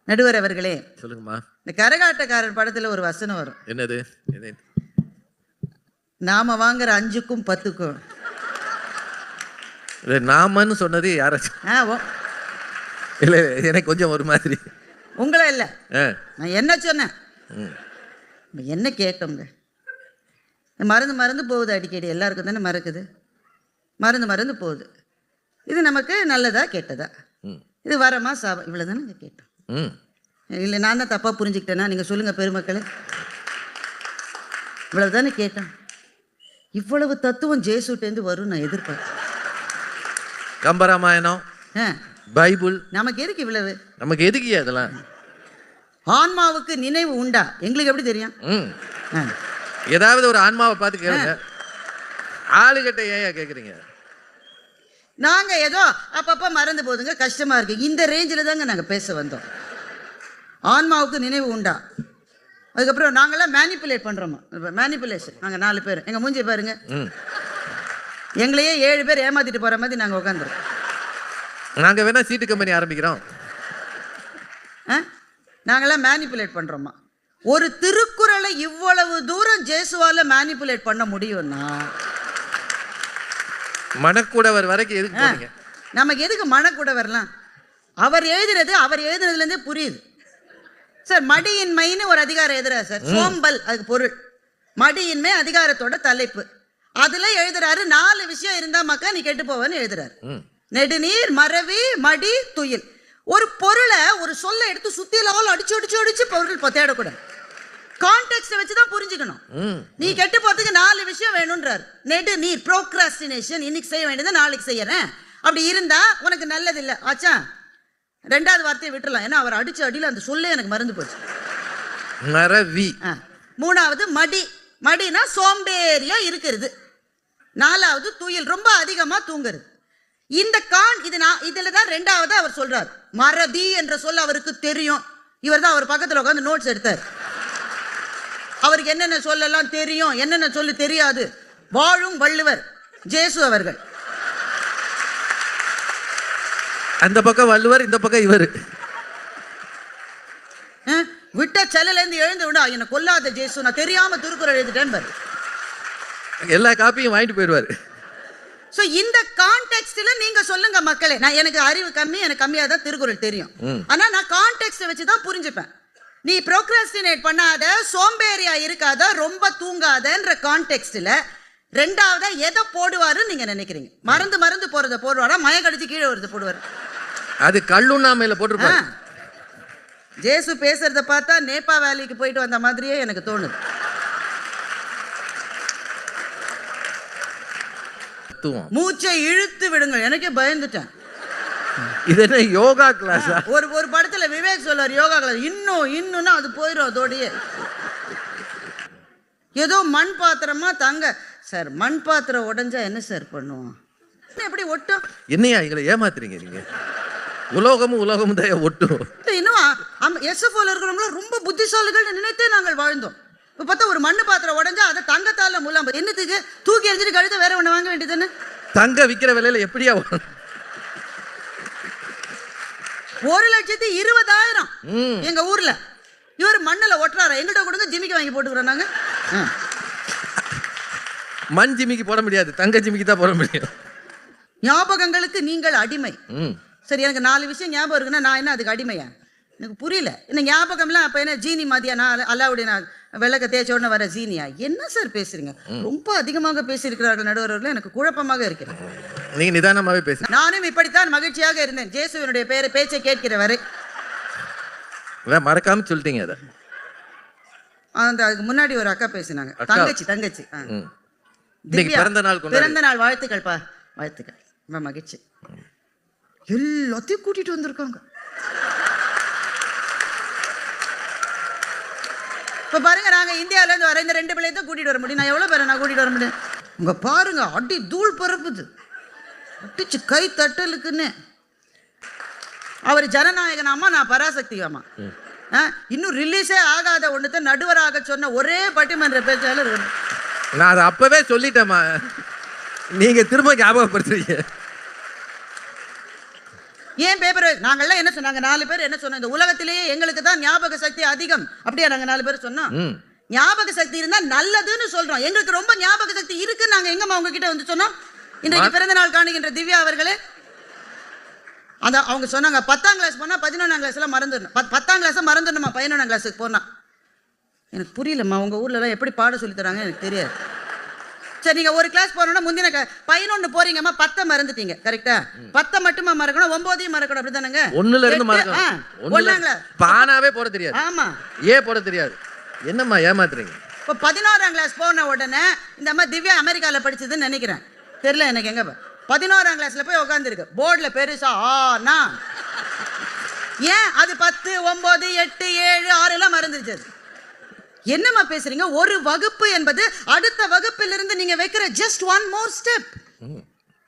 நடுவர் அவர்களே, சொல்லுங்கம்மா. இந்த கரகாட்டக்காரர் படத்துல ஒரு வசனம் வரும். என்னது? நாம வாங்குற 5க்கும் 10க்கும். நாமன்னு சொன்னது யாராச்சும்? இல்ல, எனக்கு கொஞ்சம் ஒரு மாதிரி. உங்கள இல்ல, நான் என்ன சொன்னேன், என்ன கேட்டோங்க. மருந்து மருந்து போகுது அடிக்கடி, எல்லாருக்கும் தானே மறக்குது. மருந்து மருந்து போகுது. இது நமக்கு நல்லதா கெட்டதா? இது வரமா சாபம்? இவ்வளவுதானே கேட்டோம். இல்லை, நான் தான் தப்பா புரிஞ்சுக்கிட்டேன்னா நீங்க சொல்லுங்க பெருமக்களே. இவ்வளவுதானே கேட்டோம். இவ்வளவு தத்துவம் ஜேசுட்டேந்து வரும் நான் எதிர்பார்த்தேன். கம்பராமாயணம், பைபிள் நமக்கு எதுக்கு இவ்வளவு? நமக்கு எதுக்கு அதெல்லாம்? ஆன்மாவுக்கு நினைவு உண்டா? எங்களுக்கு எப்படி தெரியும்? ஏதாவது ஒரு ஆன்மாவை பார்த்து கேளுங்க. ஆளுகிட்ட ஏன் கேக்குறீங்க? நாங்க ஏதோ அப்பப்ப மறந்து போதுங்க, கஷ்டமா இருக்கு. இந்த ரேஞ்சில் தாங்க நாங்க பேச வந்தோம். ஆன்மாவுக்கு நினைவு உண்டா? அதுக்கப்புறம் நாங்களாம் மேனிப்புலேட் பண்றோமா? மேனிப்புலேஷன். நாங்க 4 பேர், எங்க மூஞ்சி பாருங்க, எங்களையே 7 பேர் ஏமாத்திட்டு போற மாதிரி நாங்க உட்காந்துருக்கோம். நாங்க வேணா சீட்டு கம்பெனி ஆரம்பிக்கிறோம். நாங்களாம் மேனிப்புலேட் பண்றோமா? ஒரு திருக்குறளை இவ்வளவு தூரம் ஜேசுவால மேனிப்புலேட் பண்ண முடியும்னா மணக்குடவர் வரைக்கும் எதுக்கு போறீங்க? நமக்கு எதுக்கு மணக்குடவர்லாம்? அவர் எழுதுனதுல இருந்தே புரியுது சார். மடியின்மைன்னு ஒரு அதிகாரம் எழுதுறாரு சார். சோம்பல் அதுக்கு பொருள். மடியின்மை அதிகாரத்தோட தலைப்பு. அதுல எழுதுறாரு 4 விஷயம் இருந்தா மக்கா நீ கெட்டு போவன்னு எழுதுறாரு. நெடுநீர், மறவி, மடி, துயில். ஒரு பொருளை, ஒரு சொல்ல எடுத்து சுத்தியில அடிச்சு பொருள் தேடக்கூடாது. கான்டெக்ஸ்ட் வச்சுதான் புரிஞ்சுக்கணும். நீ கெட்டு போறதுக்கு 4 விஷயம் வேணும்ன்றார். நெடுநீர், ப்ரோக்ராஸ்டினேஷன், இன்னைக்கு செய்ய வேண்டியதை நாளைக்கு செய்யறேன். அப்படி இருந்தா உனக்கு நல்லது இல்லை ஆச்சா. 2வது வார்த்தையை விட்டுறலாம், ஏன்னா அவர் அடிச்ச அடியில் அந்த சொல்லே எனக்கு மறந்து போச்சு. மறவி. 3வது மடி. மடினா சோம்பேறியா இருக்கிறது. 4வது துயில், ரொம்ப அதிகமா தூங்குறது. இந்த இதுல தான் 2வது அவர் சொல்றார். மறதி என்ற சொல் அவருக்கு தெரியும். இவர் தான் அவர் பக்கத்துல உட்காந்து நோட்ஸ் எடுத்தார். அவருக்கு என்னென்ன சொல்லலாம் தெரியும், என்னென்ன சொல்லு தெரியாது. வாழும் வள்ளுவர் ஜேசு அவர்கள். அந்த பக்கம் வள்ளுவர், இந்த பக்கம் இவர். விட்ட செல்ல இருந்து எழுந்து விடா என்ன கொல்லாத ஜேசு, நான் தெரியாம திருக்குறள் எழுதிட்டேன் பாரு. எல்லா காப்பியும் வாங்கிட்டு போயிடுவாரு. சோ இந்த கான்டெக்ஸ்ட்ல நீங்க சொல்லுங்க மக்களே. நான் எனக்கு அறிவு கம்மி, எனக்கு கம்மியா தான் திருக்குறள் தெரியும். ஆனா நான் கான்டெக்ஸ்ட் வச்சு தான் புரிஞ்சுப்பேன். நீ ப்ரோக்ராஸ்டினேட் பண்ணாத, சோம்பேறியா இருக்காத, ரொம்ப தூங்காதன்ற கான்டெக்ஸ்ட்ல 2வது எதை போடுவாருன்னு நீங்க நினைக்கிறீங்க? மறந்து போறத போடுவாரா? மயக்கடிச்சு கீழே வருது போடுவாரு? அது கல்லுண்ணாமையில போட்டுருப்பாரு. ஜேசு பேசுறத பார்த்தா நேபா வேலிக்கு போயிட்டு வந்த மாதிரியே எனக்கு தோணுது. மூச்சை இழுத்து விடுங்க, எனக்கே பயந்துட்டேன். இது என்ன யோகா கிளாஸ்? ஒரு படத்துல விவேக் சொல்றாரு யோகா கிளாஸ். இன்னும்னா அது போயிடும் அதோடயே. ஏதோ மண் பாத்திரமா தங்க சார். மண் பாத்திரம் உடைஞ்சா என்ன சார் பண்ணுவோம்? எப்படி ஒட்டும்? என்னையா எங்களை ஏமாத்துறீங்க நீங்க? உலோகமும் தான் ஒட்டும். இன்னும் எஸ்எஃப்ஓல இருக்கிறவங்கள ரொம்ப புத்திசாலிகள் நினைத்தே நாங்கள் வாழ்ந்தோம். இப்ப பார்த்தா ஒரு மண்ணு பாத்திரம் உடைஞ்சா அதை தங்கத்தால மூலம் என்னத்துக்கு தூக்கி எறிஞ்சிட்டு கழுத வேற ஒண்ணு வாங்க வேண்டியதுன்னு. தங்க விக்கிற விலையில எப்படியா? 1,20,000 எங்க ஊர்ல. இவர் மண்ணில் ஒட்டுறாரா? எங்கிட்ட கொடுங்க, ஜிமிக்கு வாங்கி போட்டுக்கிறோம் நாங்க. மண் ஜிமிக்கு போட முடியாது, தங்க ஜிமிக்கு தான் போட முடியும். ஞாபகங்களுக்கு நீங்கள் அடிமை. சரி, எனக்கு 4 விஷயம் ஞாபகம் இருக்குன்னா நான் என்ன அதுக்கு அடிமையா? எனக்கு புரியல. இந்த ஞாபகம்லாம் அப்ப என்ன ஜீனி மாதிரியா? நான் அல்லாவுடைய விளக்க தேய்ச்ச உடனே வர ஜீனியா? என்ன சார் பேசுறீங்க? ரொம்ப அதிகமாக பேசியிருக்கிறார்கள் நடுவர்கள். எனக்கு குழப்பமாக இருக்கிறது. நீங்க நிதானமாவே பேசுங்க. நானும் இப்படித்தான் மகிழ்ச்சியாக இருந்தேன் ஜேசுவினுடைய பேச்சை கேட்கிற வரை. மறக்காம சொல்லிட்டீங்க அதை. அதுக்கு முன்னாடி ஒரு அக்கா பேசினாங்க, தங்கச்சி. பிறந்த நாள் வாழ்த்துக்கள் பா. வாழ்த்துக்கள், ரொம்ப மகிழ்ச்சி. எல்லாத்தையும் கூட்டிட்டு வந்திருக்காங்க. இப்ப பாருங்க, நாங்க இந்தியாவில இருந்து வர இந்த 2 பிள்ளையை தான் கூட்டிட்டு வர முடியும். நான் எவ்வளவு பேரை நான் கூட்டிட்டு வர முடியும்? உங்க பாருங்க, அடி தூள் பரப்புது, அடிச்சு கை தட்டலுக்குன்னு. அவர் ஜனநாயகனாமா, நான் பராசக்தியாமா. இன்னும் ரிலீஸே ஆகாத ஒண்ணுத்த நடுவராக சொன்ன ஒரே பட்டிமன்ற பேச்சாளர். நான் அதை அப்பவே சொல்லிட்டேமா, நீங்க திரும்ப ஞாபகப்படுத்துறீங்க. ஏன் பேப்பர் நாங்கள்லாம் என்ன சொன்னாங்க 4 பேர் என்ன சொன்னோம், இந்த உலகத்திலேயே எங்களுக்கு தான் ஞாபக சக்தி அதிகம், அப்படியே நாங்க 4 பேர் சொன்னோம். ஞாபக சக்தி இருந்தா நல்லதுன்னு சொல்றோம். எங்களுக்கு ரொம்ப ஞாபக சக்தி இருக்கு, நாங்க எங்கம்மா உங்ககிட்ட வந்து சொன்னோம்? இன்றைக்கு பிறந்த நாள் காணுகின்ற திவ்யா அவர்களே, அந்த அவங்க சொன்னாங்க 10ஆம் கிளாஸ் போனா 11ஆம் கிளாஸ்ல மறந்துடணும், 10ஆம் கிளாஸ் மறந்துடணுமா 11ஆம் கிளாஸுக்கு போனா. எனக்கு புரியலம்மா, உங்க ஊர்ல எல்லாம் எப்படி பாட சொல்லி தராங்க எனக்கு தெரியாது. சரி, நீங்க ஒரு கிளாஸ் போறோம்னா முந்தின 11 போறீங்கம்மா, 10 மறந்துட்டீங்க, கரெக்டா? 10 மட்டுமா மறக்கணும், 9ஐயும் மறக்கணும், அப்படிதானங்க? 1ல இருந்து மறக்கணும். 1ஆங்களா பானாவே போட தெரியாது. ஆமா, போட தெரியாது. என்னம்மா ஏமாத்துறீங்க? இப்போ 11ஆம் கிளாஸ் போன உடனே இந்த அம்மா திவ்யா அமெரிக்கால படிச்சதுன்னு நினைக்கிறேன், தெரியல எனக்கு எங்க. 11ஆம் கிளாஸ்ல போய் உட்காந்துருக்கு, போர்டுல பெருசா ஆனா ஏன் அது 10, 9, 8, 7, 6 எல்லாம் மறந்துருச்சு. என்னம்மா பேசுறீங்க? ஒரு வகுப்பு என்பது அடுத்த வகுப்பிலிருந்து நீங்க வைக்கிற ஜஸ்ட் ஒன் மோர் ஸ்டெப்.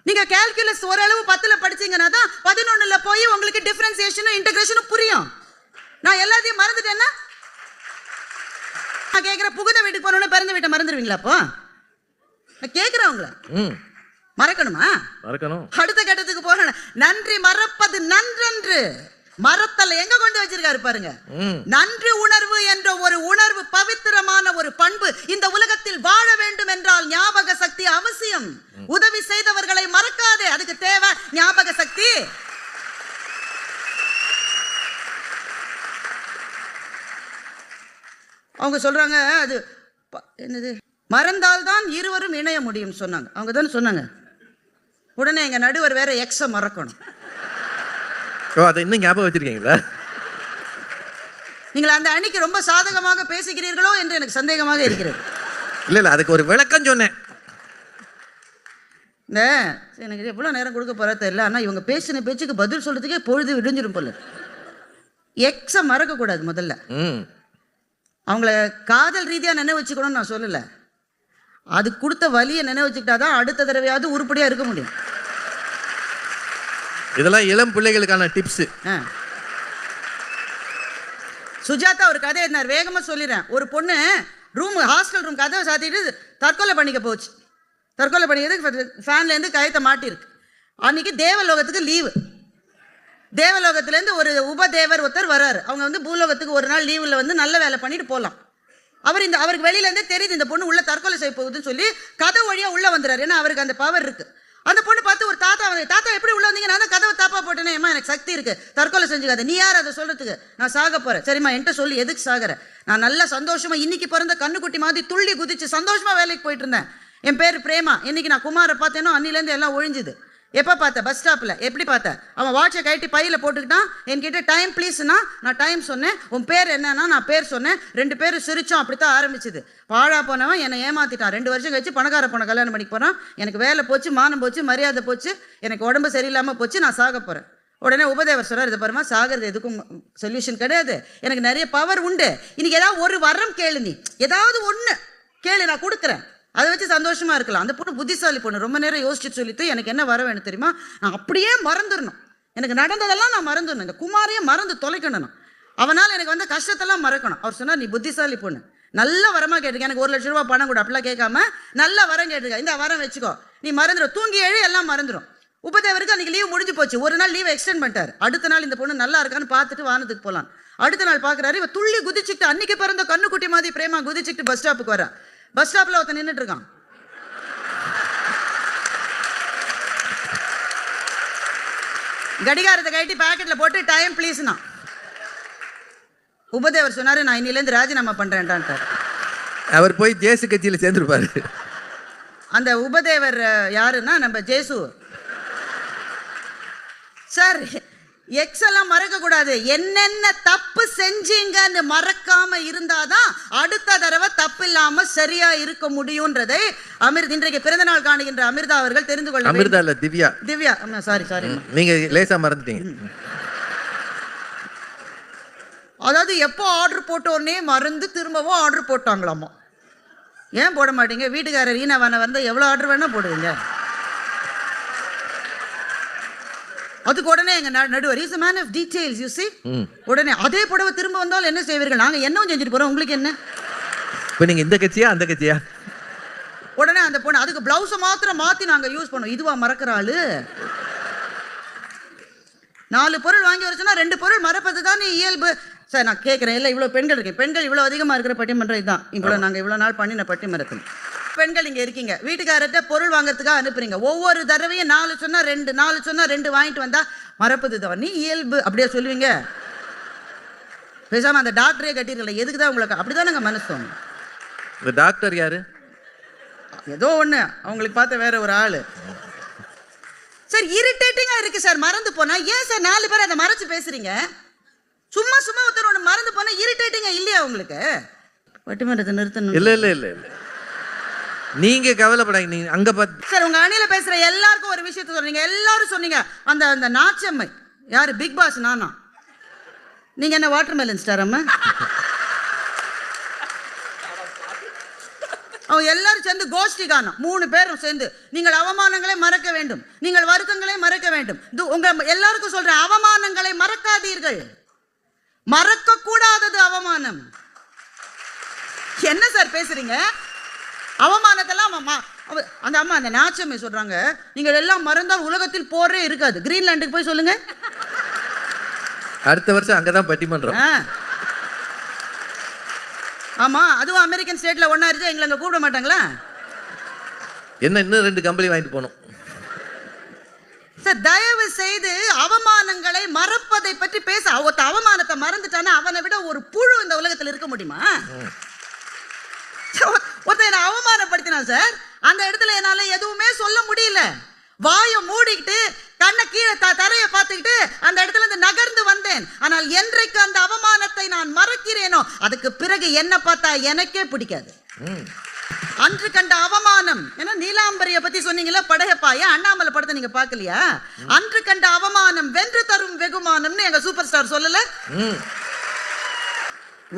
நீங்க கால்குலஸ் ஓரளவு 10ல படிச்சீங்கன்னா தான் 11ல போய் உங்களுக்கு டிஃபரன்சியேஷனும் இன்டகிரேஷனும் புரியும். நான் எல்லாத்தையும் மறந்துட்டேன்னா நான் கேட்கிற புகுந்த வீட்டுக்கு போனோன்னு பிறந்த வீட்டை மறந்துடுவீங்களா? அப்போ நான் கேட்கிறேன் உங்களை, மறக்கணுமா? மறக்கணும். அடுத்த கட்டத்துக்கு போறேன். நன்றி மறப்பது நன்றன்று, மரத்தல எங்க கொண்டு வச்சிருக்காரு பாருங்க. நன்றி உணர்வு என்ற ஒரு உணர்வு, பவித்திரமான ஒரு பண்பு. இந்த உலகத்தில் வாழ வேண்டும் என்றால் ஞாபக சக்தி அவசியம். உதவி செய்தவர்களை மறக்காதே, அதுக்கு தேவை ஞாபக சக்தி. அவங்க சொல்றாங்க அது என்னது, மறந்தால்தான் இருவரும் இணைய முடியும் சொன்னாங்க. அவங்க தானே சொன்னாங்க. உடனே எங்க நடுவர் வேற எக்ஸ மறக்கணும். அதை இன்னும் ஞாபகம் வச்சிருக்கீங்களா? நீங்கள் அந்த அணிக்கு ரொம்ப சாதகமாக பேசுகிறீர்களோ என்று எனக்கு சந்தேகமாக இருக்கிறது. இல்ல அதுக்கு ஒரு விளக்கம் சொன்னேன். இந்த எனக்கு எவ்வளவு நேரம் கொடுக்க போறா தெரியல, ஆனா இவங்க பேசின பேச்சுக்கு பதில் சொல்றதுக்கே பொழுது விடிஞ்சிரும் போல. எக்ஸ மறக்க கூடாது. முதல்ல அவங்கள காதல் ரீதியா நினைவு வச்சுக்கணும்னு நான் சொல்லல, அது கொடுத்த வலியை நினைவு வச்சுக்கிட்டாதான் அடுத்த தடவையாவது உருப்படியா இருக்க முடியும். இதெல்லாம் இளம் பிள்ளைகளுக்கான டிப்ஸ். சுஜாதா ஒரு கதை இருந்தார், வேகமா சொல்லிடுறேன். ஒரு பொண்ணு ஹாஸ்டல் ரூம் கதவை சாத்திட்டு தற்கொலை பண்ணிக்க போச்சு. தற்கொலை பண்ணிக்கிறது ஃபேன்ல இருந்து கயத்தை மாட்டிருக்கு. அன்னைக்கு தேவலோகத்துக்கு லீவு. தேவலோகத்திலேருந்து ஒரு உபதேவர் ஒருத்தர் வர்றாரு. அவங்க வந்து பூலோகத்துக்கு ஒரு நாள் லீவில் வந்து நல்ல வேலை பண்ணிட்டு போகலாம். அவருக்கு வெளியிலேருந்தே தெரியுது இந்த பொண்ணு உள்ள தற்கொலை செய்ய போகுதுன்னு சொல்லி கதை வழியா உள்ள வந்துறாரு. ஏன்னா அவருக்கு அந்த பவர் இருக்கு. அந்த பொண்ணு பார்த்து ஒரு தாத்தா எப்படி உள்ள வந்தீங்க? நான் தான் கதவை தாப்பா போட்டேனே, ஏமா எனக்கு சக்தி இருக்கு, தற்கொலை செஞ்சுக்காத. நீ யார் அதை சொல்றதுக்கு? நான் சாக போறேன். சரிம்மா என்கிட்ட சொல்லி எதுக்கு சாகுற? நான் நல்லா சந்தோஷமா இன்னைக்கு பிறந்த கண்ணுக்குட்டி மாதிரி துள்ளி குதிச்சு சந்தோஷமா வேலைக்கு போயிட்டு இருந்தேன். என் பேர் பிரேமா. இன்னைக்கு நான் குமாரை பார்த்தேனோ அன்னிலேருந்து எல்லாம் ஒழிஞ்சுது. எப்போ பார்த்த? பஸ் ஸ்டாப்பில். எப்படி பார்த்த? அவன் வாட்சை கட்டி பையில் போட்டுக்கிட்டான். என்கிட்ட டைம் ப்ளீஸ்னா நான் டைம் சொன்னேன். உன் பேர் என்னன்னா நான் பேர் சொன்னேன். 2 பேரும் சிரிச்சோம். அப்படித்தான் ஆரம்பிச்சுது. பாழா போனவன் என்னை ஏமாத்திட்டான். 2 வருஷம் கழிச்சு பணக்கார பொண்ணை கல்யாணம் பண்ணிக்கு போகிறான். எனக்கு வேலை போச்சு, மானம் போச்சு, மரியாதை போச்சு, எனக்கு உடம்பு சரியில்லாமல் போச்சு, நான் சாக போகிறேன். உடனே உபதேவர் சொல்றார், இதை பாருமா, சாகிறது எதுக்கும் சொல்யூஷன் கிடையாது, எனக்கு நிறைய பவர் உண்டு. இன்னைக்கு ஏதாவது ஒரு வரம் கேளு, நீ ஏதாவது ஒன்று கேளு, நான் கொடுக்குறேன், அதை வச்சு சந்தோஷமா இருக்கலாம். அந்த பொண்ணு புத்திசாலி பொண்ணு. ரொம்ப நேரம் யோசிச்சுட்டு சொல்லிட்டு எனக்கு என்ன வர வேணும் தெரியுமா, நான் அப்படியே மறந்துடணும், எனக்கு நடந்ததெல்லாம் நான் மறந்துடணும், இந்த குமாரையே மறந்து தொலைக்கணும், அவனால் எனக்கு வந்த கஷ்டத்தெல்லாம் மறக்கணும். அவர் சொன்னார், நீ புத்திசாலி பொண்ணு, நல்ல வரமா கேட்டிருக்க, எனக்கு 1 லட்சம் ரூபாய் பணம் கூட அப்படிலாம் கேட்காம நல்ல வரம் கேட்டிருக்க, இந்த வரம் வச்சுக்கோ, நீ மறந்துடும், தூங்கி எழு எல்லாம் மறந்துடும். உபதேவருக்கு அன்னைக்கு லீவ் முடிஞ்சு போச்சு. ஒரு நாள் லீவ் எக்ஸ்டெண்ட் பண்ணிட்டார். அடுத்த நாள் இந்த பொண்ணு நல்லா இருக்கான்னு பார்த்துட்டு வானத்துக்கு போகலாம். அடுத்த நாள் பார்க்குறாரு, இவ துள்ளி குதிச்சுட்டு அன்னைக்கு பிறந்த கண்ணுக்குட்டி மாதிரி பிரேமா குதிச்சுட்டு பஸ் ஸ்டாப்புக்கு வரா. பஸ் ஸ்டாப்ல ஒருத்தன் நின்றுட்டு இருக்கான். கடிகாரத்தை கட்டி பாக்கெட்ல போட்டு டைம் ப்ளீஸ்னா. உபதேவர் சொன்னாரு, நான் இன்னிலேருந்து ராஜினாமா பண்றேன்டான்ட்டார். அவர் போய் ஜேசு கட்சியில் சேர்ந்துருப்பாரு. அந்த உபதேவர் யாருன்னா நம்ம ஜேசு சார். எக்ஸ் எல்லாம் மறக்க கூடாது, என்னென்ன தப்பு செஞ்சீங்கன்னு மறக்காம இருந்தாதான் அடுத்த தடவை தப்பு இல்லாம சரியா இருக்க முடியும்ன்றதை இன்றைக்கு பிறந்த நாள் காணுகின்ற அமிர்தா அவர்கள் தெரிந்து கொள்ள. அமிர்தா இல்ல, திவ்யா. திவ்யா, சாரி நீங்க லேசா மறந்துட்டீங்க. அதாவது எப்போ ஆர்டர் போட்டோன்னே மறந்து திரும்பவும் ஆர்டர் போட்டாங்களாமா. ஏன் போட மாட்டீங்க? வீட்டுக்காரர் ஈனவான வந்து எவ்வளவு ஆர்டர் வேணா போடுவீங்க. அதுக்கு உடனே எங்க நடுவர் is a man of details, you see. உடனே அதே புடவை திரும்ப வந்தாலும் என்ன செய்வீர்கள்? நாங்க என்னவும் செஞ்சுட்டு போறோம், உங்களுக்கு என்ன? இப்போ நீங்க இந்த கட்சியா அந்த கட்சியா? உடனே அந்த பொண்ணு அதுக்கு பிளவுஸை மாத்திரம் மாத்தி நாங்க யூஸ் பண்ணோம். இதுவா மறக்கிற ஆளு? 4 பொருள் வாங்கி வர சொன்னா 2 பொருள் மறப்பது தானே இயல்பு. சார் நான் கேட்குறேன், இல்லை இவ்வளோ பெண்கள் இருக்கேன், பெண்கள் இவ்வளோ அதிகமாக இருக்கிற பட்டிமன்றம் இதுதான். நாங்கள் இவ்வளோ நாள் பண்ணின பட்டிமன்றத்தில் பெண்கள் இங்கே இருக்கீங்க, வீட்டுக்காரர்கிட்ட பொருள் வாங்குறதுக்காக அனுப்புறீங்க. ஒவ்வொரு தடவையும் 4 சொன்னா 2, 4 சொன்னா 2 வாங்கிட்டு வந்தா மறப்பது தான் நீ இயல்பு அப்படியே சொல்லுவீங்க. பேசாம அந்த டாக்டரே கட்டிருக்கல, எதுக்கு தான் உங்களுக்கு அப்படிதான் மனசு தோணும். இந்த டாக்டர் யாரு? ஏதோ ஒண்ணு அவங்களுக்கு பார்த்த வேற ஒரு ஆளு. சார் இரிட்டேட்டிங்கா இருக்கு சார், மறந்து போனா. ஏன் சார் 4 பேர் அதை மறைச்சு பேசுறீங்க? சும்மா ஒருத்தர் ஒன்று மறந்து போனா இரிட்டேட்டிங்கா இல்லையா உங்களுக்கு? பட்டிமன்றத்தை நிறுத்தணும். இல்ல இல்ல இல்ல இல்ல, நீங்க கவலைப்படாங்க. நீங்க அங்க பார்த்து சார் உங்க அணியில பேசுற எல்லாருக்கும் ஒரு விஷயத்த சொல்றீங்க. எல்லாரும் சொன்னீங்க அந்த அந்த நாச்சம்மை யாரு? பிக் பாஸ் நானா? நீங்க என்ன வாட்டர் மெலன் ஸ்டார் அம்மா? அவங்க எல்லாரும் சேர்ந்து கோஷ்டி காணும், 3 பேரும் சேர்ந்து நீங்கள் அவமானங்களை மறக்க வேண்டும், நீங்கள் வருத்தங்களை மறக்க வேண்டும். உங்க எல்லாருக்கும் சொல்றேன், அவமானங்களை மறக்காதீர்கள். மறக்க கூடாதது அவமானம். என்ன சார் பேசுறீங்க? அவமானத்தெல்லாம் அந்த அம்மா அந்த நாச்சமே சொல்றாங்க, நீங்கள் எல்லாம் மறந்தால் உலகத்தில் போரே இருக்காது. கிரீன்லாண்டுக்கு போய் சொல்லுங்க. அடுத்த வருஷம் அங்கதான் பட்டிமன்றம். ஆமா, அதுவும் அமெரிக்கன் ஸ்டேட்ல ஒண்ணா இருந்துச்சு, எங்களை அங்க கூப்பிட மாட்டாங்களா? என்ன இன்னும் 2 கம்பெனி வாங்கிட்டு போனோம். சார் தயவு செய்து அவமானங்களை மறப்பதை பற்றி பேச. ஒருத்த அவமானத்தை மறந்துட்டானா அவனை விட ஒரு புழு இந்த உலகத்தில் இருக்க முடியுமா? ஒருத்த என்ன அவமானப்படுத்தினா சார், அந்த இடத்துல என்னால எதுவுமே சொல்ல முடியல. வாயை மூடிக்கிட்டு கண்ணை கீழே தரையை பார்த்துக்கிட்டு அந்த இடத்துல இருந்து நகர்ந்து வந்தேன். ஆனால் என்றைக்கு அந்த அவமானத்தை நான் மறக்கிறேனோ அதுக்கு பிறகு என்ன பார்த்தா எனக்கே பிடிக்காது. அன்று கண்ட அவமானம், ஏன்னா நீலாம்பரிய பத்தி சொன்னீங்களா படையப்பா, ஏன் அண்ணாமலை படத்தை நீங்க பார்க்கலையா? அன்று கண்ட அவமானம் வென்று தரும் வெகுமானம்னு எங்க சூப்பர் ஸ்டார் சொல்லல?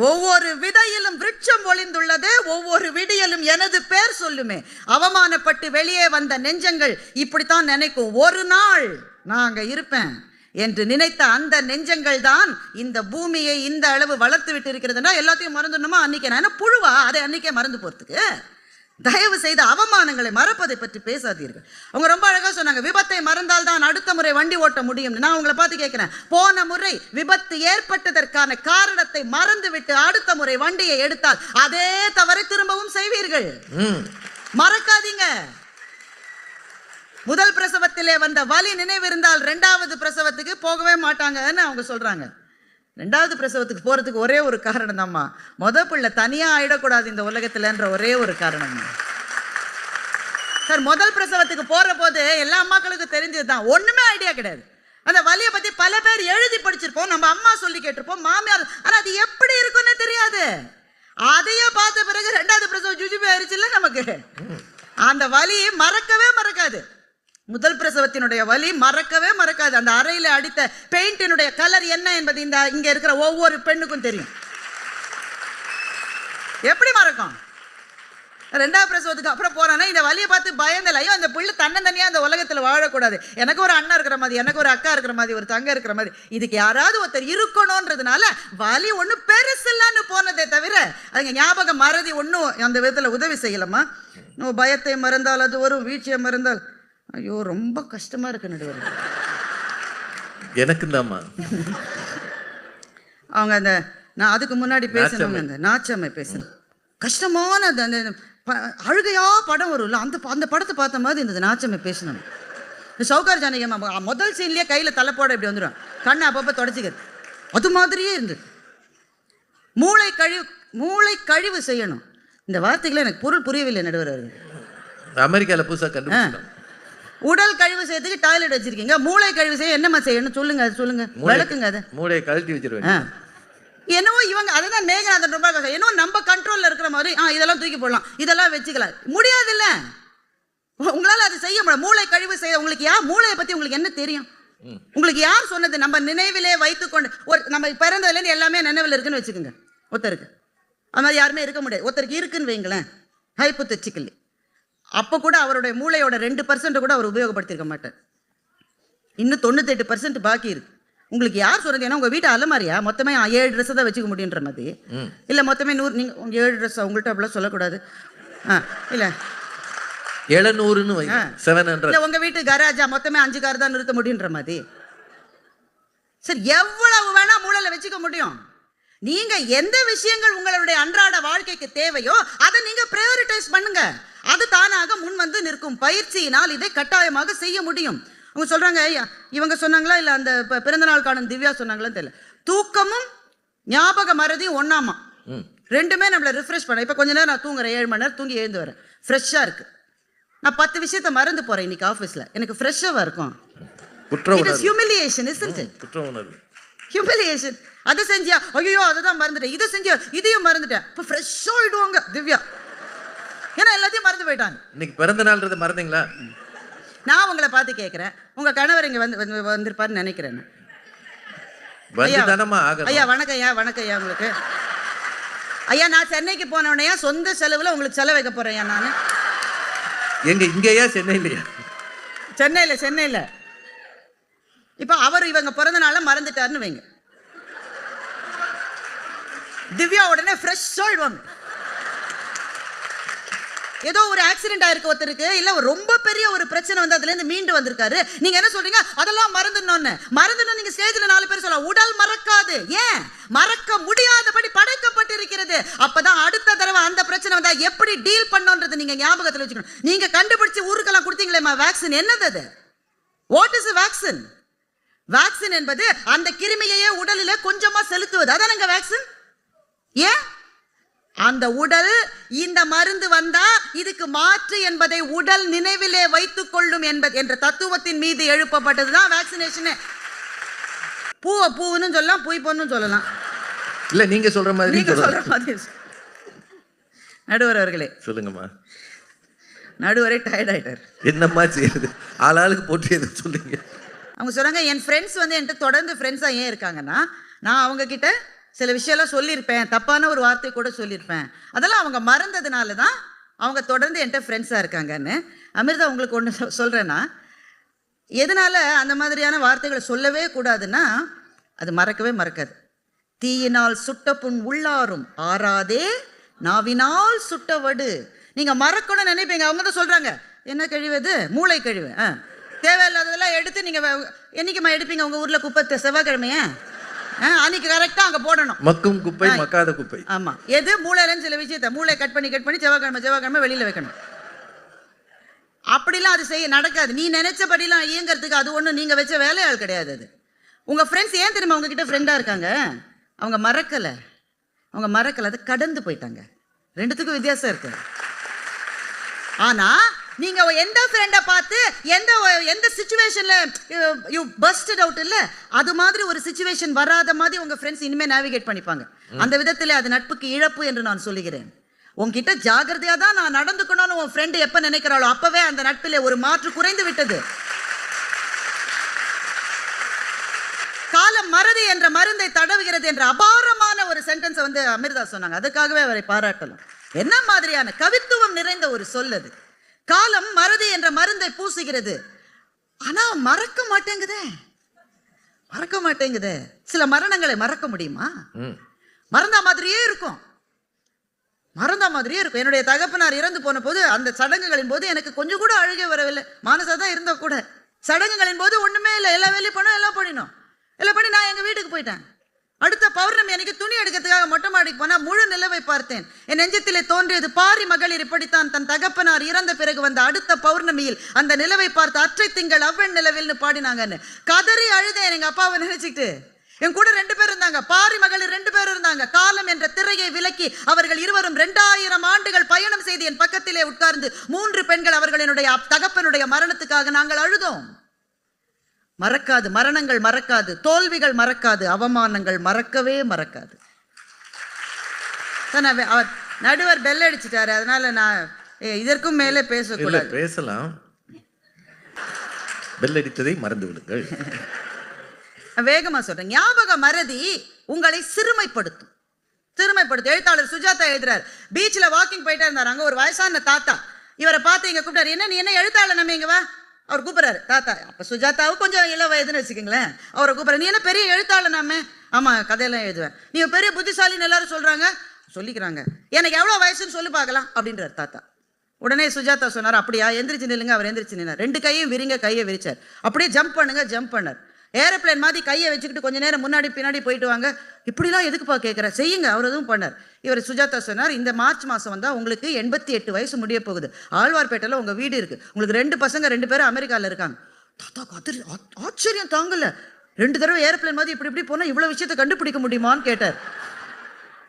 ஒவ்வொரு விதையிலும் விருட்சம் ஒளிந்துள்ளது, ஒவ்வொரு விடியலும் எனது பேர் சொல்லுமே. அவமானப்பட்டு வெளியே வந்த நெஞ்சங்கள் இப்படித்தான் நினைக்கும், ஒரு நாள் நாங்க இருப்பேன் என்று நினைத்த அந்த நெஞ்சங்கள் தான் இந்த பூமியை இந்த அளவு வளர்த்து விட்டு இருக்கிறதுனா எல்லாத்தையும் மறந்துடணுமா? அன்னைக்கு நான் என்ன புழுவா? அதை அன்னைக்கே மறந்து போறதுக்கு? தயவு செய்து அவமானங்களை மறப்பதை பற்றி பேசாதீர்கள். அவங்க ரொம்ப அழகா சொன்னாங்க, விபத்தை மறந்தால் தான் அடுத்த முறை வண்டி ஓட்ட முடியும். நான் உங்களை பார்த்து கேட்கிறேன், போன முறை விபத்து ஏற்பட்டதற்கான காரணத்தை மறந்துவிட்டு அடுத்த முறை வண்டியை எடுத்தால் அதே தவறை திரும்பவும் செய்வீர்கள். மறக்காதீங்க. முதல் பிரசவத்திலே வந்த வலி நினைவிருந்தால் 2வது பிரசவத்துக்கு போகவே மாட்டாங்கன்னு அவங்க சொல்றாங்க. 2வது பிரசவத்துக்கு போறதுக்கு ஒரே ஒரு காரணம் தான்மா, பிள்ளை தனியா ஆயிடக்கூடாது இந்த உலகத்துலன்ற ஒரே ஒரு காரணம். சார் முதல் பிரசவத்துக்கு போற போது எல்லா அம்மாக்களுக்கும் தெரிஞ்சதுதான், ஒண்ணுமே ஐடியா கிடையாது. அந்த வலியை பத்தி பல பேர் எழுதி படிச்சிருப்போம், நம்ம அம்மா சொல்லி கேட்டிருப்போம், மாமியார், ஆனா அது எப்படி இருக்குன்னு தெரியாது. அதையே பார்த்த பிறகு 2வது பிரசவம் ஜுஜுபி ஆயிடுச்சுல்ல நமக்கு. அந்த வலி மறக்கவே மறக்காது. முதல் பிரசவத்தினுடைய வலி மறக்கவே மறக்காது. அந்த அறையில அடித்த பெயிண்டினுடைய கலர் என்ன என்பது இங்க இருக்கிற ஒவ்வொரு பெண்ணுக்கும் தெரியும். எப்படி மறக்கும்? 2வது பிரசவத்துக்கு அப்புறம் போறானா இந்த வலியை பார்த்து பயந்தல, ஐயோ அந்த பிள்ளை தன்னந்தனியா அந்த உலகத்துல வாழக்கூடாது, எனக்கு ஒரு அண்ணா இருக்கிற மாதிரி, எனக்கு ஒரு அக்கா இருக்கிற மாதிரி, ஒரு தங்க இருக்கிற மாதிரி, இதுக்கு யாராவது ஒருத்தர் இருக்கணும்ன்றதுனால வலி ஒண்ணு பெருசில்லான்னு போனதே தவிர அதுங்க ஞாபகம் மறதி ஒன்றும் அந்த விதத்துல உதவி செய்யலாமா? பயத்தை மறந்தால் அது வரும், வீழ்ச்சியை மறந்தால் ஐயோ ரொம்ப கஷ்டமா இருக்கு நடுவர். எனக்கு தான்மா அவங்க அந்த நான் அதுக்கு முன்னாடி பேசணும், அந்த நாச்சம்மை பேசணும். கஷ்டமான அந்த அழுகையா படம் வரும்ல, அந்த படத்தை பார்த்த மாதிரி இந்த நாச்சம்மை பேசணும். இந்த சௌகார் ஜானகி முதல் சீன்லயே கையில தலைப்போட இப்படி வந்துடும், கண்ணை அப்பப்போ தொடச்சிக்கிறது, அது மாதிரியே இருந்தது. மூளை கழிவு செய்யணும். இந்த வார்த்தைகளை எனக்கு பொருள் புரியவில்லை நடுவர். அமெரிக்கால புதுசா கண்டுபிடிச்சாங்க. உடல் கழிவு செய்யறதுக்கு டாய்லெட் வச்சிருக்கீங்க, மூளை கழிவு செய்ய என்னமா செய்யணும் சொல்லுங்க, சொல்லுங்க விளக்குங்க. அதை மூளையை கழட்டி வச்சிருவேன். என்னவோ இவங்க அதுதான் மேகநாதன் ரொம்ப என்னவோ நம்ம கண்ட்ரோல்ல இருக்கிற மாதிரி, இதெல்லாம் தூக்கி போடலாம், இதெல்லாம் வச்சுக்கலாம், முடியாது இல்ல உங்களால அது செய்ய முடியாது. மூளை கழிவு செய்ய உங்களுக்கு மூளையை பத்தி உங்களுக்கு என்ன தெரியும்? உங்களுக்கு யார் சொன்னது? நம்ம நினைவிலே வைத்துக்கொண்டு நம்ம பிறந்ததுல இருந்து எல்லாமே நினைவில் இருக்குன்னு வச்சுக்கோங்க. ஒருத்தருக்கு அது மாதிரி யாருமே இருக்க முடியாது. ஒருத்தருக்கு இருக்குன்னு வைங்களேன், ஹைப்போதெட்டிக்கலி, அப்போ கூட அவருடைய மூளையோட 2% கூட அவர் உபயோகப்படுத்திருக்க மாட்டார். இன்னும் 98% பாக்கி இருக்கு. உங்களுக்கு யார் சொல்றது? ஏன்னா உங்க வீட்டு அலமாரியா மொத்தமே 7 ட்ரெஸ் தான் வச்சுக்க முடியுன்ற மாதிரி, இல்ல மொத்தமே 100, நீங்க 7 ட்ரெஸ் உங்கள்கிட்ட அப்படிலாம் சொல்லக்கூடாது. இல்ல 700 700 இல்ல உங்க வீட்டு கராஜா மொத்தமே 5 கார் தான் நிறுத்த முடியுன்ற மாதிரி. சார் எவ்வளவு வேணா மூளையில வச்சுக்க முடியும். நீங்க எந்த விஷயங்கள் உங்களுடைய அன்றாட வாழ்க்கைக்கு தேவையோ அதை நீங்க பிரையாரிட்டைஸ் பண்ணுங்க. அது தானாக முன் வந்து நிற்கும். பயிற்சியினால் இதை கட்டாயமாக செய்ய முடியும். அவங்க சொல்றாங்க, இவங்க சொன்னாங்களா இல்ல அந்த பிறந்தநாள் காணும் திவ்யா சொன்னாங்களா தெரியல, தூக்கமும் ஞாபக மறதியும் ஒண்ணாமா. ரெண்டுமே நம்மளை ரிஃப்ரெஷ் பண்ண. இப்ப கொஞ்ச நேரம் நான் தூங்குறேன், 7 மணி நேரம் தூங்கி எழுந்து வரேன், ஃப்ரெஷ்ஷா இருக்கு. நான் 10 விஷயத்தை மறந்து போறேன் இன்னைக்கு ஆஃபீஸ்ல, எனக்கு ஃப்ரெஷ்ஷாக இருக்கும். Humiliation, isn't it? ஹியூமிலியேஷன். அதை செஞ்சியா, ஐயோ அதை தான் மறந்துட்டேன், இதை செஞ்சியா, இதையும் மறந்துட்டேன். இப்போ ஃப்ரெஷ்ஷாக ஆயிடுவாங்க திவ்யா, ஏன்னா எல்லாத்தையும் மறந்து போயிட்டாங்க. இன்னைக்கு பிறந்த நாள்ன்றதை மறந்தீங்களா? நான் உங்களை பார்த்து கேட்குறேன், உங்க கணவர் இங்கே வந்திருப்பாருன்னு நினைக்கிறேன். ஐயா வணக்கம் ஐயா. வணக்கம் ஐயா. உங்களுக்கு ஐயா, நான் சென்னைக்கு போனவனையா சொந்த செலவுல உங்களுக்கு செலவு வைக்க போறேன். நான் எங்க இங்கேயா சென்னையிலையா? சென்னையில. இப்ப அவர் இவங்க பிறந்த நாள மறந்துட்டாருன்னு வைங்க, திவ்யா உடனே ஃப்ரெஷ்ஷா ஆயிடுவாங்க. ஏதோ ஒரு ஆக்சிடென்ட் ஆயிருக்கு ஒருத்தருக்கு, இல்ல ரொம்ப பெரிய ஒரு பிரச்சனை வந்து அதுல இருந்து மீண்டு வந்திருக்காரு. நீங்க என்ன சொல்றீங்க, அதெல்லாம் மறந்துடணும். நீங்க ஸ்டேஜ்ல 4 பேர் சொல்லலாம், உடல் மறக்காது. ஏன் மறக்க முடியாதபடி படைக்கப்பட்டிருக்கிறது. அப்பதான் அடுத்த தடவை அந்த பிரச்சனை வந்தா எப்படி டீல் பண்ணணும்ன்றது நீங்க ஞாபகத்துல வச்சுக்கணும். நீங்க கண்டுபிடிச்சு ஊருக்கெல்லாம் கொடுத்தீங்களே வேக்சின், என்னது அது? What is vaccine? வேக்சின் என்பது அந்த கிருமியையே உடலில கொஞ்சமா செலுத்துவது, அதானங்க வேக்சின். ஏன் அந்த உடல் இந்த மருந்து வந்தா இதுக்கு மாற்று என்பதை உடல் நினைவிலே வைத்துக் கொள்ளும் என்ற தத்துவத்தின் மீது எழுப்பப்பட்டதுதான் வேக்சினேஷன். பூவுன்னு சொல்லலாம், பூய் பொண்ணும் சொல்லலாம். இல்ல நீங்க சொல்ற மாதிரி நடுவர் அவர்களே சொல்லுங்கம்மா. நடுவரே டயர்ட் ஆயிட்டார். என்னம்மா செய்யுது, ஆளாளுக்கு போட்டு எது சொல்லுங்க. அவங்க சொல்றாங்க, என் ஃப்ரெண்ட்ஸ் வந்து என்கிட்ட தொடர்ந்து ஃப்ரெண்ட்ஸா ஏன் இருக்காங்கன்னா, நான் அவங்க கிட்ட சில விஷயம்லாம் சொல்லியிருப்பேன், தப்பான ஒரு வார்த்தை கூட சொல்லியிருப்பேன், அதெல்லாம் அவங்க மறந்ததுனால தான் அவங்க தொடர்ந்து என்கிட்ட ஃப்ரெண்ட்ஸாக இருக்காங்கன்னு. அமிர்தா, உங்களுக்கு ஒன்று சொல்கிறேன்னா, எதனால அந்த மாதிரியான வார்த்தைகளை சொல்லவே கூடாதுன்னா, அது மறக்காது. தீயினால் சுட்ட புண் உள்ளாரும் ஆறாதே நாவினால் சுட்ட வடு. நீங்கள் மறக்கணும்னு நினைப்பீங்க, அவங்க தான் சொல்கிறாங்க, என்ன கழிவது, மூளை கழிவு, தேவையில்லாததெல்லாம் எடுத்து நீங்கள் என்னைக்குமா எடுப்பீங்க உங்கள் ஊரில் குப்பை? செவ்வாய்க்கிழமையே அன்னைக்கு கரெக்டா அங்க போடணும். மக்கும் குப்பை, மக்காத குப்பை. ஆமா, எது மூளையிலன்னு சில விஷயத்தை மூளை கட் பண்ணி செவ்வாய்க்கிழமை வெளியில வைக்கணும். அப்படிலாம் அது நடக்காது. நீ நினைச்சபடிலாம் இயங்கிறதுக்கு அது ஒண்ணு நீங்க வச்ச வேலையாள் கிடையாது. அது உங்க ஃப்ரெண்ட்ஸ் ஏன் தெரியுமா உங்ககிட்ட ஃப்ரெண்டா இருக்காங்க? அவங்க மறக்கல, அதை கடந்து போயிட்டாங்க. ரெண்டுத்துக்கும் வித்தியாசம் இருக்கு. ஆனா நீங்க எந்த ஃப்ரெண்டை பார்த்து எந்த சிச்சுவேஷன்ல யூ பஸ்டட் அவுட் இல்ல, அது மாதிரி ஒரு சிச்சுவேஷன் வராத மாதிரி உங்க ஃப்ரெண்ட்ஸ் இனிமே நேவிகேட் பண்ணிப்பாங்க. அந்த விதத்திலே அது நட்புக்கு இழப்பு என்று நான் சொல்லுகிறேன். உங்ககிட்ட ஜாகிரதையா தான் நான் நடந்துக்கணும்னு உன் ஃப்ரெண்டு எப்ப நினைக்கிறாளோ அப்பவே அந்த நட்பிலே ஒரு மாற்று குறைந்து விட்டது. காலம் மறதி என்ற மருந்தை தடவுகிறது என்ற அபாரமான ஒரு சென்டென்ஸ் வந்து அமிர்தா சொன்னாங்க. அதுக்காகவே அவரை பாராட்டலாம். என்ன மாதிரியான கவித்துவம் நிறைந்த ஒரு சொல் அது. காலம் மறதி என்ற மருந்தை பூசுகிறது, ஆனா மறக்க மாட்டேங்குதே. சில மரணங்களை மறக்க முடியுமா? மறந்த மாதிரியே இருக்கும். என்னுடைய தகப்பனார் இறந்து போன போது அந்த சடங்குகளின் போது எனக்கு கொஞ்சம் கூட அழுகே வரவில்லை. மானசா தான் இருந்தா கூட சடங்குகளின் போது ஒண்ணுமே இல்லை, எல்லா வேலையும் பண்ணோம், எல்லாம் பண்ணி நான் எங்க வீட்டுக்கு போயிட்டேன். அடுத்த பௌர்ணமி அன்னைக்கு துணி எடுக்கிறதுக்காக மொட்டை மாடிக்கு போனா முழு நிலவை பார்த்தேன். என் நெஞ்சத்திலே தோன்றியது, பாரி மகளிர் இப்படித்தான் தன் தகப்பனார் இறந்த பிறகு வந்த அடுத்த பௌர்ணமியில் அந்த நிலவை பார்த்து அற்றை திங்கள் அவ்வன் நிலவில்னு பாடினாங்கன்னு கதறி அழுதேன். எங்க அப்பாவை நினைச்சுக்கிட்டு. என் கூட 2 பேர் இருந்தாங்க, பாரி மகளிர் 2 பேர் இருந்தாங்க. காலம் என்ற திரையை விலக்கி அவர்கள் இருவரும் 2000 ஆண்டுகள் பயணம் செய்து என் பக்கத்திலே உட்கார்ந்து 3 பெண்கள் அவர்களுடைய தகப்பனுடைய மரணத்துக்காக நாங்கள் அழுதோம். மறக்காது, மரணங்கள் மறக்காது, தோல்விகள் மறக்காது, அவமானங்கள் மறக்கவே மறக்காது. அவர் நடுவர் பெல் அடிச்சிட்டாரு, அதனால நான் இதற்கும் மேலே பேசக்கூடாது. பேசலாம், பெல் அடித்ததை மறந்து விடுங்கள். வேகமா சொல்றேன். ஞாபக மறதி உங்களை சிறுமைப்படுத்தும். எழுத்தாளர் சுஜாதா எழுதுறாரு, பீச்ல வாக்கிங் போயிட்டே இருந்தாரு. அங்க ஒரு வயசான தாத்தா இவரை பார்த்து இங்க கூப்பிட்டாரு, என்ன நீ என்ன எழுத்தாளர் நம்ம இங்க வா. அவர் கூப்பிடுறாரு தாத்தா. அப்ப சுஜாதாவும் கொஞ்சம் இள வயதுன்னு வச்சுக்கோங்களேன். அவரை கூப்பிடுறாரு, நீ என்ன பெரிய எழுத்தாளர்? நாம ஆமா, கதையெல்லாம் எழுதுவேன். நீ பெரிய புத்திசாலின்னு எல்லாரும் சொல்லிக்கிறாங்க, எனக்கு எவ்வளவு வயசுன்னு சொல்லி பார்க்கலாம் அப்படின்றார் தாத்தா. உடனே சுஜாதா சொன்னார், அப்படியா, எந்திரிச்சு நில்லுங்க. அவர் எந்திரிச்சு நின்னார். 2 கையும் விரிங்க, கையை விரிச்சார். அப்படியே ஜம்ப் பண்ணார். ஏரோப்ளேன் மாதிரி கையை வச்சுக்கிட்டு கொஞ்ச நேரம் முன்னாடி பின்னாடி போயிட்டு வாங்க. இப்படிலாம் எதுக்குப்பா கேட்குற, செய்யுங்க. அவர் எதுவும் பண்ணார். இவர் சுஜாதா சொன்னார், இந்த மார்ச் மாதம் வந்தால் உங்களுக்கு 88 வயசு முடிய போகுது. ஆழ்வார்பேட்டையில் உங்கள் வீடு இருக்குது, உங்களுக்கு 2 பசங்க, 2 பேரும் அமெரிக்காவில் இருக்காங்க. தாத்தா ஆச்சரியம் தாங்கல, 2 தடவை ஏரோப்ளேன் மாதிரி இப்படி போனால் இவ்வளோ விஷயத்தை கண்டுபிடிக்க முடியுமான்னு கேட்டார்.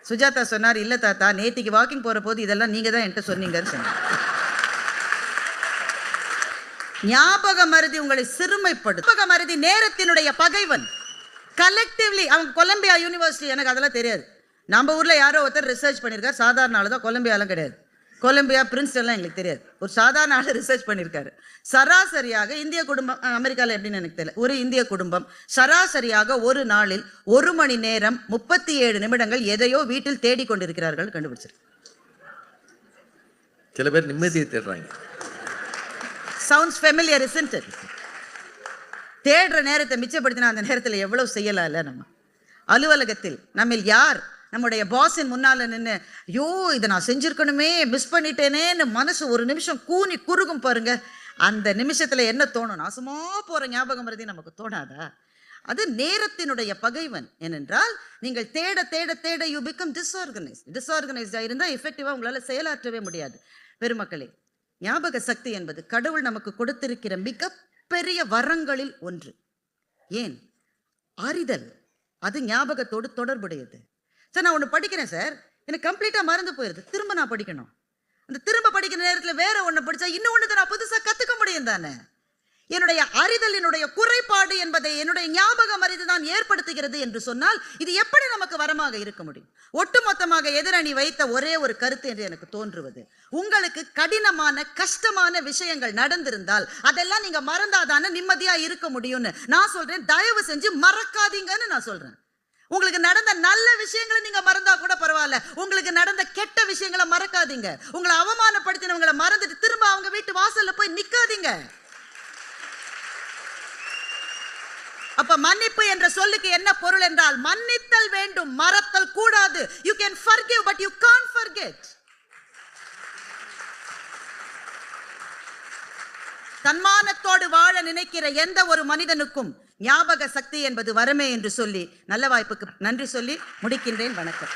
சுஜாதா சொன்னார், இல்லை தாத்தா, நேத்திக்கு வாக்கிங் போகிற போது இதெல்லாம் நீங்கள் தான் என்கிட்ட சொன்னீங்கன்னு சொன்னார். ஞாபக மருதி உங்களை சிறுமைப்படும். ஞாபக மருதி நேரத்தினுடைய பகைவன். கலெக்டிவ்லி அவங்க கொலம்பியா யூனிவர்சிட்டி, எனக்கு அதெல்லாம் தெரியாது. நம்ம ஊர்ல யாரோ ஒருத்தர் ரிசர்ச் பண்ணியிருக்காரு, சாதாரண ஆளு தான். கொலம்பியாலாம் கிடையாது, கொலம்பியா பிரின்ஸ்டன்லாம் எங்களுக்கு தெரியாது. ஒரு சாதாரண ஆளு ரிசர்ச் பண்ணியிருக்காரு. சராசரியாக இந்திய குடும்பம், அமெரிக்காவில் எப்படின்னு எனக்கு தெரியல, ஒரு இந்திய குடும்பம் சராசரியாக ஒரு நாளில் 1 மணி நேரம் 37 நிமிடங்கள் எதையோ வீட்டில் தேடிக்கொண்டிருக்கிறார்கள் கண்டுபிடிச்சிருக்கு. சில பேர் நிம்மதியை தேடுறாங்க. Sounds familiar, isn't it? தேடுற நேரத்தை மிச்சப்படுத்தினா அந்த நேரத்தில் எவ்வளவு செய்யலாம்ல. நம்ம அலுவலகத்தில் நம்மில் யார் நம்முடைய பாஸின் முன்னால நின்று, ஐயோ இதை நான் செஞ்சிருக்கணுமே, மிஸ் பண்ணிட்டேனேன்னு மனசு ஒரு நிமிஷம் கூனி குறுகும் பாருங்க. அந்த நிமிஷத்துல என்ன தோணும், நாசமா போற ஞாபகம் வருது நமக்கு தோணாதா? அது நேரத்தினுடைய பகைவன். ஏனென்றால் நீங்கள் தேட தேட தேட யூ பிகம் டிஸ்ஆர்கனைஸ்டா இருந்தா எஃபெக்டிவா உங்களால செயலாற்றவே முடியாது. பெருமக்களே, ஞாபக சக்தி என்பது கடவுள் நமக்கு கொடுத்திருக்கிற மிகப்பெரிய வரங்களில் ஒன்று. ஏன் அறிதல், அது ஞாபகத்தோடு தொடர்புடையது. சார் நான் ஒன்று படிக்கிறேன் சார், எனக்கு கம்ப்ளீட்டாக மறந்து போயிடுது, திரும்ப நான் படிக்கணும். அந்த திரும்ப படிக்கிற நேரத்தில் வேற ஒன்று படித்தா இன்னும் ஒன்று நான் புதுசாக கற்றுக்க முடியும் தானே. என்னுடைய அறிதல் என்னுடைய குறைபாடு என்பதை என்னுடைய ஞாபக மருதி தான் ஏற்படுத்துகிறது என்று சொன்னால் இது எப்படி நமக்கு வரமாக இருக்க முடியும்? ஒட்டுமொத்தமாக எதிரணி வைத்த ஒரே ஒரு கருத்து என்று எனக்கு தோன்றுவது, உங்களுக்கு கடினமான கஷ்டமான விஷயங்கள் நடந்திருந்தால் அதெல்லாம் நீங்க மறந்தாதானே நிம்மதியா இருக்க முடியும்னு நான் சொல்றேன். தயவு செஞ்சு மறக்காதீங்கன்னு நான் சொல்றேன். உங்களுக்கு நடந்த நல்ல விஷயங்களை நீங்க மறந்தா கூட பரவாயில்ல, உங்களுக்கு நடந்த கெட்ட விஷயங்களை மறக்காதீங்க. உங்களை அவமானப்படுத்தினவங்களை மறந்துட்டு திரும்ப அவங்க வீட்டு வாசல்ல போய் நிக்காதீங்க. அப்ப மன்னிப்பு என்ற சொல்லுக்கு என்ன பொருள் என்றால், மன்னித்தல் வேண்டும், மறத்தல் கூடாது. You can forgive but you can't forget. தன்மானத்தோடு வாழ நினைக்கிற எந்த ஒரு மனிதனுக்கும் ஞாபக சக்தி என்பது வரமே என்று சொல்லி நல்ல வாய்ப்புக்கு நன்றி சொல்லி முடிக்கின்றேன். வணக்கம்.